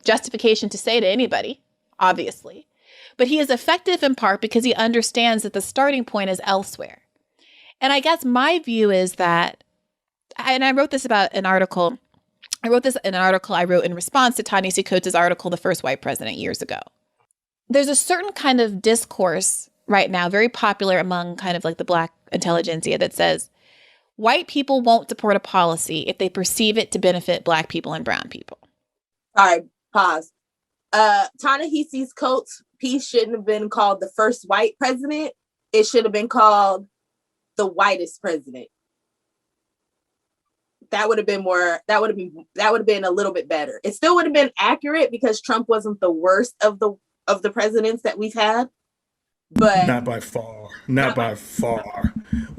justification to say to anybody, obviously. But he is effective in part because he understands that the starting point is elsewhere. And I guess my view is that, and I wrote this about an article. I wrote this in an article I wrote in response to Ta-Nehisi Coates' article, The First White President, years ago. There's a certain kind of discourse right now, very popular among kind of like the Black intelligentsia, that says white people won't support a policy if they perceive it to benefit Black people and brown people. All right, pause. Ta-Nehisi Coates' piece shouldn't have been called The First White President. It should have been called The Whitest President. That would have been a little bit better. It still would have been accurate because Trump wasn't the worst of the presidents that we've had. But not by far. We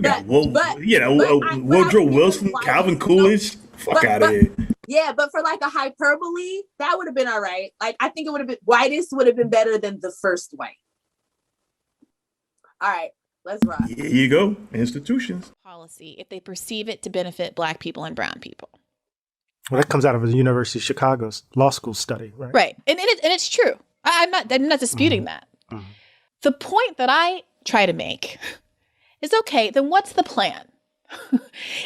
got Woodrow Wilson, Calvin Coolidge. Fuck out of here. Yeah, but for like a hyperbole, that would have been all right. Like, I think it would have been, whitest would have been better than the first white. All right, let's rock. Here you go. Institutions. Policy if they perceive it to benefit Black people and brown people. Well, that comes out of the University of Chicago's law school study, right? Right, and it's true. I'm not disputing that. Mm-hmm. The point that I try to make is, okay, then what's the plan?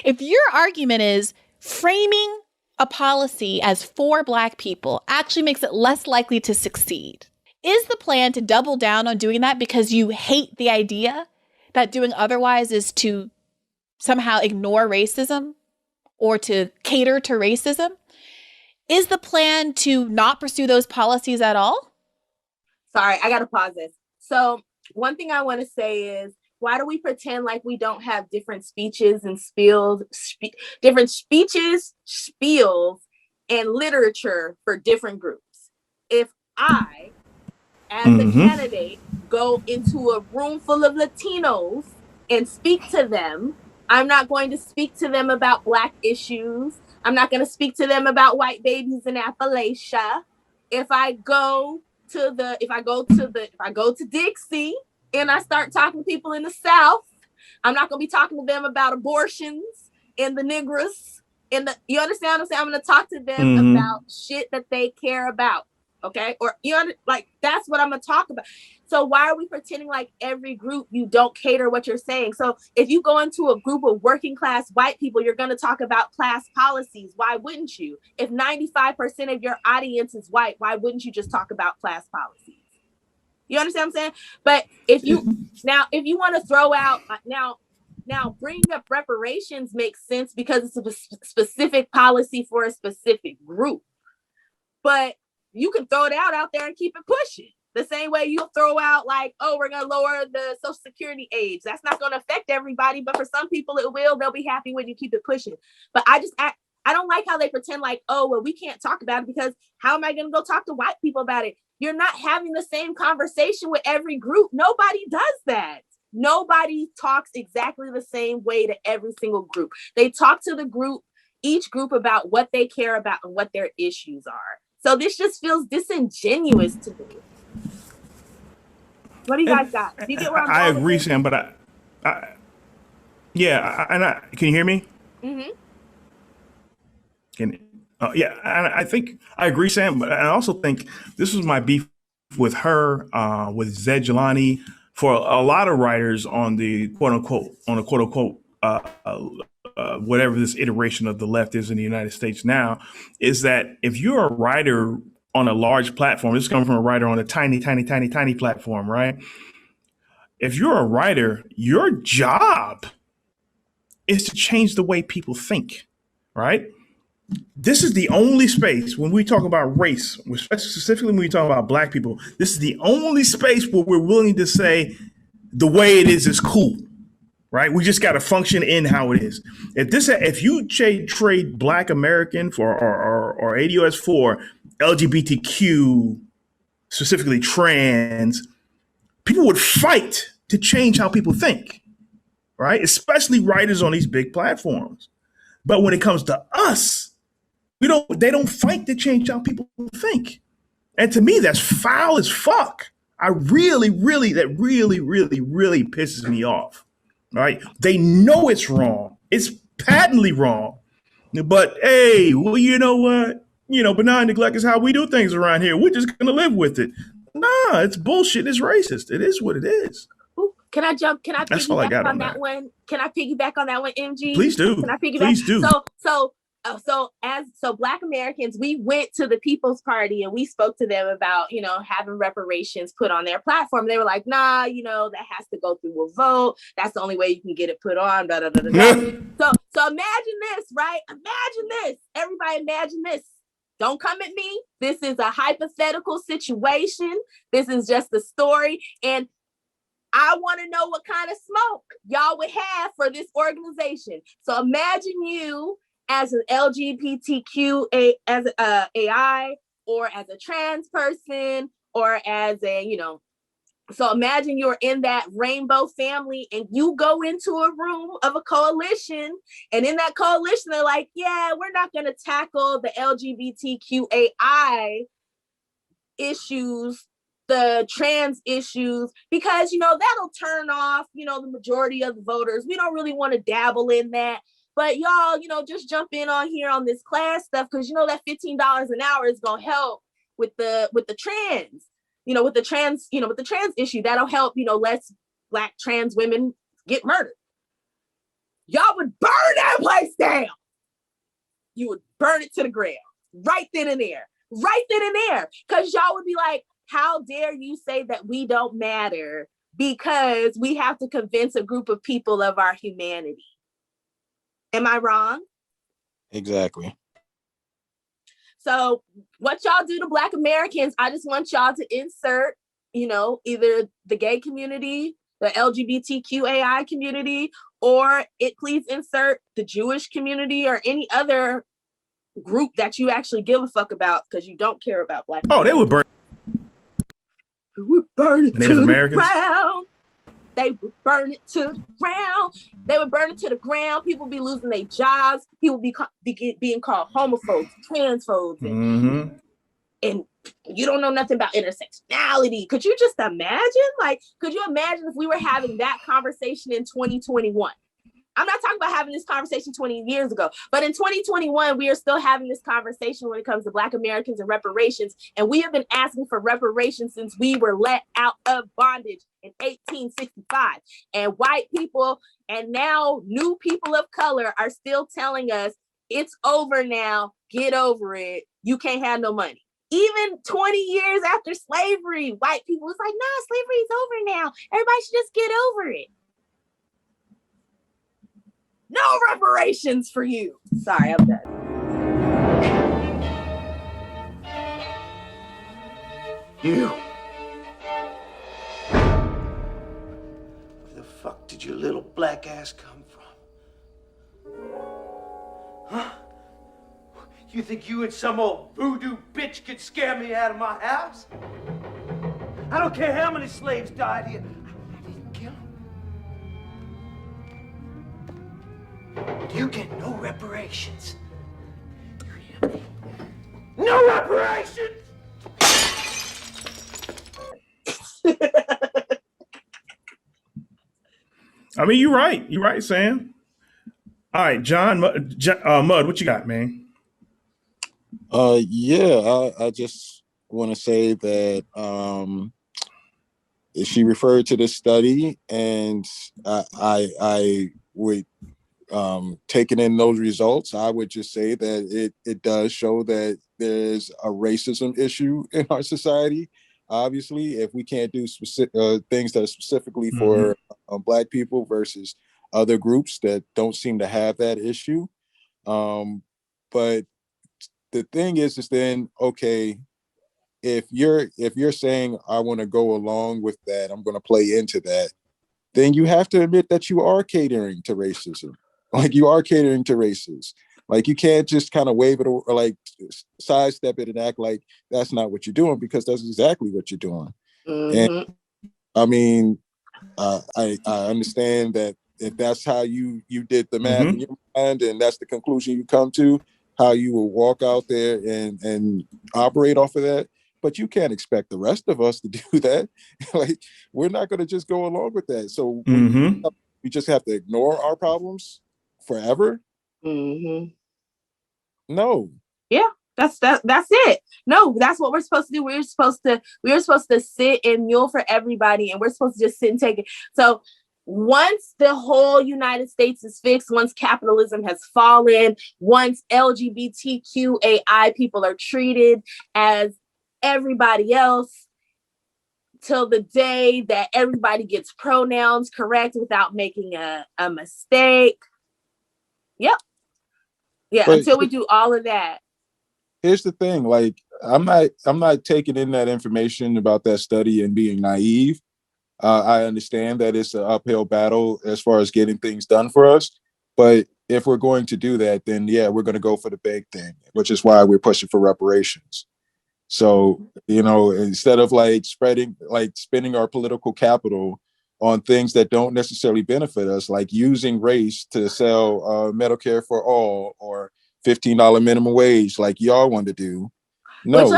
If your argument is framing a policy as for Black people actually makes it less likely to succeed, is the plan to double down on doing that because you hate the idea that doing otherwise is to somehow ignore racism or to cater to racism? Is the plan to not pursue those policies at all? Sorry, I got to pause this. So one thing I want to say is, why do we pretend like we don't have different speeches and spiels, different speeches, spiels, and literature for different groups? If I, as a candidate, go into a room full of Latinos and speak to them, I'm not going to speak to them about Black issues. I'm not going to speak to them about white babies in Appalachia. If I go to Dixie and I start talking to people in the South, I'm not going to be talking to them about abortions and the niggers and you understand what I'm saying? I'm going to talk to them about shit that they care about. Okay. Or that's what I'm going to talk about. So why are we pretending like every group you don't cater what you're saying? So if you go into a group of working class white people, you're going to talk about class policies. Why wouldn't you? If 95% of your audience is white, why wouldn't you just talk about class policies? You understand what I'm saying? But if you want to throw out now bringing up reparations makes sense because it's a specific policy for a specific group. But you can throw it out there and keep it pushing. The same way you'll throw out like, oh, we're going to lower the Social Security age. That's not going to affect everybody, but for some people it will. They'll be happy when you keep it pushing. But I don't like how they pretend like, oh, well, we can't talk about it because how am I going to go talk to white people about it? You're not having the same conversation with every group. Nobody does that. Nobody talks exactly the same way to every single group. They talk to each group about what they care about and what their issues are. So this just feels disingenuous to me. What do you guys got? Do you get where I'm going? I agree, Sam, but can you hear me? Mm-hmm. I think I agree, Sam, but I also think this was my beef with her, with Zed Jelani, for a lot of writers on the quote unquote, whatever this iteration of the left is in the United States now, is that if you're a writer on a large platform, this is coming from a writer on a tiny platform, right? If you're a writer, your job is to change the way people think, right? This is the only space when we talk about race, specifically when we talk about Black people, this is the only space where we're willing to say the way it is cool, right? We just got to function in how it is. If you trade Black American for or ADOS for LGBTQ, specifically trans, people would fight to change how people think, right? Especially writers on these big platforms. But when it comes to us, they don't fight to change how people think. And to me, that's foul as fuck. That really pisses me off, right? They know it's wrong. It's patently wrong. But hey, well, you know what? benign neglect is how we do things around here. We're just going to live with it. Nah, it's bullshit. It's racist. It is what it is. Ooh, can I That's all I piggyback got on on that that. one? Can I piggyback on that one, MG? Please do. Can I piggyback? Please do. So Black Americans, we went to the People's Party and we spoke to them about, having reparations put on their platform. They were like, nah, that has to go through a vote. That's the only way you can get it put on. Blah, blah, blah, blah. So imagine this, right? Imagine this. Everybody imagine this. Don't come at me. This is a hypothetical situation. This is just a story. And I want to know what kind of smoke y'all would have for this organization. So imagine you as an LGBTQ as a AI, or as a trans person, or as a, so imagine you're in that rainbow family and you go into a room of a coalition, and in that coalition, they're like, yeah, we're not going to tackle the LGBTQAI issues, the trans issues, because, that'll turn off, the majority of the voters. We don't really want to dabble in that. But y'all, just jump in on here on this class stuff, because that $15 an hour is gonna help with the trans, with the trans issue. That'll help, less Black trans women get murdered. Y'all would burn that place down. You would burn it to the ground right then and there, because y'all would be like, how dare you say that we don't matter because we have to convince a group of people of our humanity. Am I wrong? Exactly. So what y'all do to Black Americans, I just want y'all to insert, either the gay community, the LGBTQAI community, or please insert the Jewish community or any other group that you actually give a fuck about, because you don't care about Black Americans. They would burn. We would burn it Native to Americans? the ground. They would burn it to the ground. They would burn it to the ground. People be losing their jobs. People be being called homophobes, transphobes, and you don't know nothing about intersectionality. Could you just imagine? Could you imagine if we were having that conversation in 2021? I'm not talking about having this conversation 20 years ago, but in 2021, we are still having this conversation when it comes to Black Americans and reparations. And we have been asking for reparations since we were let out of bondage in 1865. And white people and now new people of color are still telling us it's over now. Get over it. You can't have no money. Even 20 years after slavery, white people was like, nah, slavery is over now. Everybody should just get over it. No reparations for you. Sorry, I'm done. You. Where the fuck did your little black ass come from? Huh? You think you and some old voodoo bitch could scare me out of my house? I don't care how many slaves died here. I didn't kill them. You get no reparations. You hear me? No reparations! I mean, you're right. You're right, Sam. All right, John, Mud, what you got, man? I just want to say that she referred to this study, and I would, taking in those results, I would just say that it does show that there's a racism issue in our society. Obviously, if we can't do specific things that are specifically for Black people versus other groups that don't seem to have that issue. But the thing is then, okay, if you're saying I want to go along with that, I'm going to play into that, then you have to admit that you are catering to racism. Like, you are catering to racists. Like, you can't just kind of wave it or like sidestep it and act like that's not what you're doing, because that's exactly what you're doing. And I mean, I understand that if that's how you did the math in your mind, and that's the conclusion you come to, how you will walk out there and operate off of that. But you can't expect the rest of us to do that. Like, we're not going to just go along with that. So we just have to ignore our problems forever. No. Yeah. That's it. No, that's what we're supposed to do. We're supposed to sit and mule for everybody, and we're supposed to just sit and take it. So once the whole United States is fixed, once capitalism has fallen, once LGBTQAI people are treated as everybody else, till the day that everybody gets pronouns correct without making a mistake. Yep. Yeah, But until we do all of that. here's the thing, like I'm not taking in that information about that study and being naive. I understand that it's an uphill battle as far as getting things done for us, but if we're going to do that, then yeah, we're going to go for the big thing, which is why we're pushing for reparations. So, instead of spending our political capital on things that don't necessarily benefit us, like using race to sell Medicare for all or $15 minimum wage, like y'all want to do. No,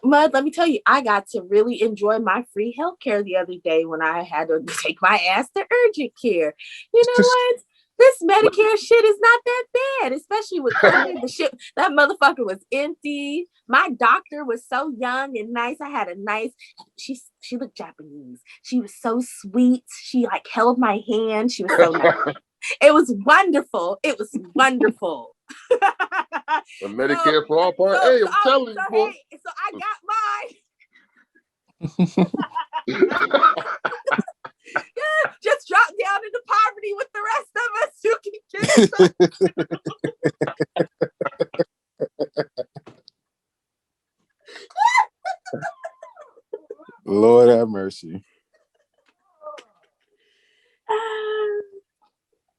Mud, let me tell you, I got to really enjoy my free healthcare the other day when I had to take my ass to urgent care. You know what? This Medicare shit is not that bad, especially with COVID. The shit, that motherfucker was empty. My doctor was so young and nice. I had a nice, she looked Japanese. She was so sweet. She like held my hand. She was so nice. It was wonderful. It was wonderful. The Medicare for all part. Hey, I'm telling you, boy. So I got mine. Yeah, just drop down into poverty with the rest of us who can get Lord have mercy.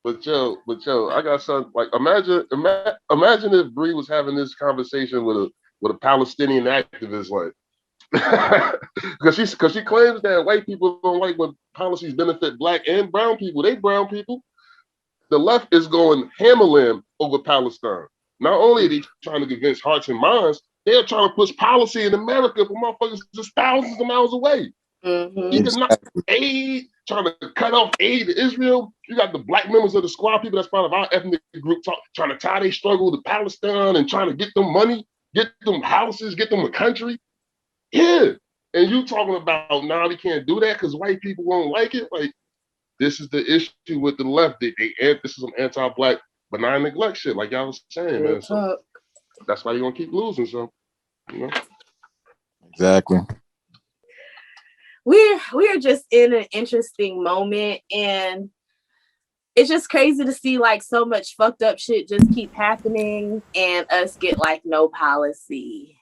But yo, I got something like imagine if Bree was having this conversation with a Palestinian activist, like because she claims that white people don't like when policies benefit black and brown people. They brown people. The left is going hammerland over Palestine. Not only are they trying to convince hearts and minds, they're trying to push policy in America for motherfuckers just thousands of miles away. Exactly. Aid, trying to cut off aid to Israel. You got the black members of the squad people that's part of our ethnic group trying to tie their struggle to Palestine and trying to get them money, get them houses, get them a country. Yeah. And you talking about now we can't do that because white people won't like it. Like, this is the issue with the left. This is some anti-black benign neglect shit, like y'all was saying, man. So that's why you're gonna keep losing. So, Exactly. We're just in an interesting moment, and it's just crazy to see like so much fucked up shit just keep happening and us get like no policy.